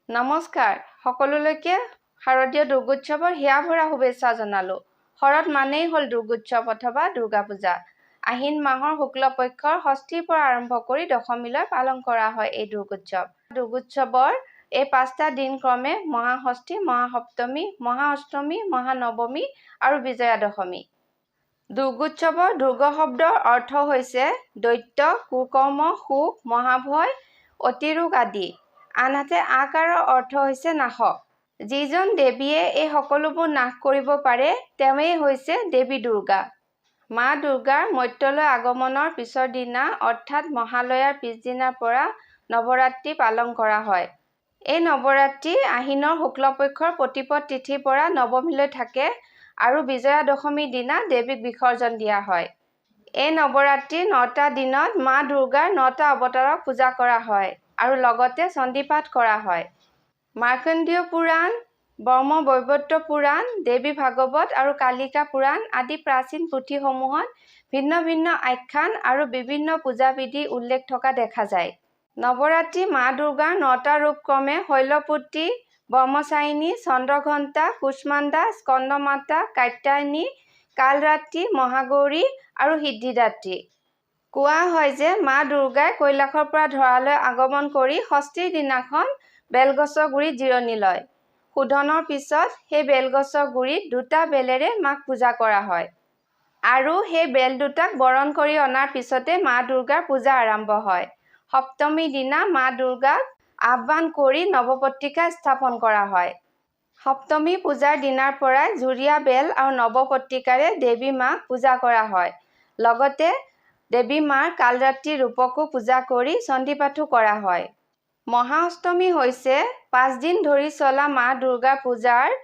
নমস্কাৰ সকলোলৈকে শাৰদীয় দুৰ্গোৎসৱৰ হিয়া ভৰা শুভেচ্ছা জনালো। শৰৎ মানেই হ'ল দুৰ্গোৎসৱ অথবা দুৰ্গা পূজা। আহিন মাহৰ শুক্ল পক্ষৰ ষষ্ঠীৰ পৰা আৰম্ভ কৰি দশমীলৈ পালন কৰা হয় এই দুৰ্গোৎসৱ। দুৰ্গোৎসৱৰ এই 5টা দিন ক্ৰমে মহাষষ্ঠী, মহাসপ্তমী, মহাঅষ্টমী, মহানৱমী আৰু বিজয়া দশমী। দুৰ্গোৎসৱৰ দুৰ্গ শব্দৰ অৰ্থ হৈছে দৈত্য, কুকৰ্ম, শোক, মহাভয়, অতিৰোগ আদি। আনহাতে আকাৰৰ অৰ্থ হৈছে নাশক। যিজন দেৱীয়ে এই সকলোবোৰ নাশ কৰিব পাৰে তেওঁৱেই হৈছে দেৱী দুৰ্গা। মা দুৰ্গাৰ মৰ্ত্যলৈ আগমনৰ পিছৰ দিনা অৰ্থাৎ মহালয়াৰ পিছদিনাৰ পৰা নৱৰাত্ৰি পালন কৰা হয়। এই নৱৰাত্ৰি আহিনৰ শুক্লপক্ষৰ প্ৰতিপদ তিথিৰ পৰা নৱমীলৈ থাকে আৰু বিজয়া দশমীৰ দিনা দেৱীক বিসৰ্জন দিয়া হয়। এই নৱৰাত্ৰিৰ 9টা দিনত মা দুৰ্গাৰ 9টা অৱতাৰক পূজা কৰা হয় আৰু লগতে চণ্ডীপাঠ কৰা হয়। মাৰ্কণ্ডেয় পুৰাণ, ব্ৰহ্মবৈৱৰ্ত পুৰাণ, দেৱী ভাগৱত আৰু কালিকা পুৰাণ আদি প্ৰাচীন পুথিসমূহত ভিন্ন ভিন্ন আখ্যান আৰু বিভিন্ন পূজাবিধি উল্লেখ থকা দেখা যায়। নৱৰাত্ৰি মা দুৰ্গাৰ 9টা ৰূপ ক্ৰমে শৈলপুত্ৰী, ব্ৰহ্মচাৰিণী, চন্দ্ৰঘণ্টা, কুষ্মাণ্ডা, স্কন্দমাতা, কাত্যায়নী, কালৰাত্ৰি, মহাগৌৰী আৰু সিদ্ধিদাত্ৰী। কোৱা হয় যে মা দুৰ্গাই কৈলাশৰ পৰা ধৰালৈ আগমন কৰি ষষ্ঠীৰ দিনাখন বেলগছৰ গুৰিত জিৰণি লয়। শোধনৰ পিছত সেই বেলগছৰ গুৰিত 2টা বেলেৰে মাক পূজা কৰা হয় আৰু সেই বেল 2টাক বৰণ কৰি অনাৰ পিছতে মা দুৰ্গাৰ পূজা আৰম্ভ হয়। সপ্তমীৰ দিনা মা দুৰ্গাক আহ্বান কৰি নৱপত্ৰিকা স্থাপন কৰা হয়। সপ্তমী পূজাৰ দিনাৰ পৰাই যুৰীয়া বেল আৰু নৱপত্ৰিকাৰে দেৱী মাক পূজা কৰা হয়। লগতে দেৱী মাৰ কালৰাত্ৰি ৰূপকো পূজা কৰি চণ্ডীপাঠো কৰা হয়। মহাঅষ্টমী হৈছে 5 দিন ধৰি চলা মা দুৰ্গাৰ পূজাৰ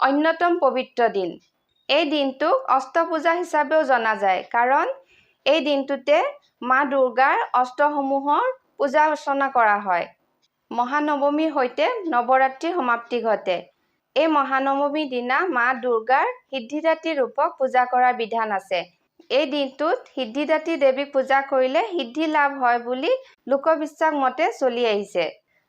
অন্যতম পবিত্ৰ দিন। এই দিনটোক অষ্টপূজা হিচাপেও জনা যায় কাৰণ এই দিনটোতে মা দুৰ্গাৰ অষ্টসমূহৰ পূজা অৰ্চনা কৰা হয়। মহানৱমীৰ সৈতে নৱৰাত্ৰিৰ সমাপ্তি ঘটে। এই মহানৱমীৰ দিনা মা দুৰ্গাৰ সিদ্ধিদাত্ৰী ৰূপক পূজা কৰাৰ বিধান আছে। এই দিনটোত সিদ্ধিদাত্ৰী দেৱীক পূজা কৰিলে সিদ্ধি লাভ হয় বুলি লোকবিশ্বাস মতে চলি আহিছে।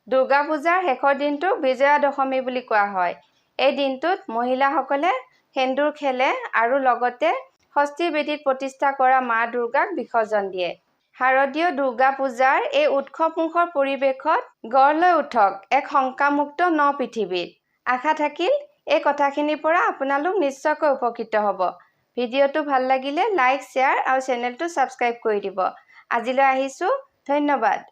দুৰ্গা পূজাৰ শেষৰ দিনটোক বিজয়া দশমী বুলি কোৱা হয়। এই দিনটোত মহিলাসকলে সেন্দুৰ খেলে আৰু লগতে ষষ্ঠীৰ বেদীত প্ৰতিষ্ঠা কৰা মা দুৰ্গাক বিসৰ্জন দিয়ে। শাৰদীয় দুৰ্গা পূজাৰ এই উৎসৱমুখৰ পৰিৱেশত গঢ় লৈ উঠক এক শংকামুক্ত ন পৃথিৱীৰ। আশা থাকিল এই কথাখিনিৰ পৰা আপোনালোক নিশ্চয়কৈ উপকৃত হ'ব। ভিডিঅ'টো ভাল লাগিলে লাইক, শ্বেয়াৰ আৰু চেনেলটো ছাবস্ক্ৰাইব কৰি দিব। আজিলৈ আহিছোঁ, ধন্যবাদ।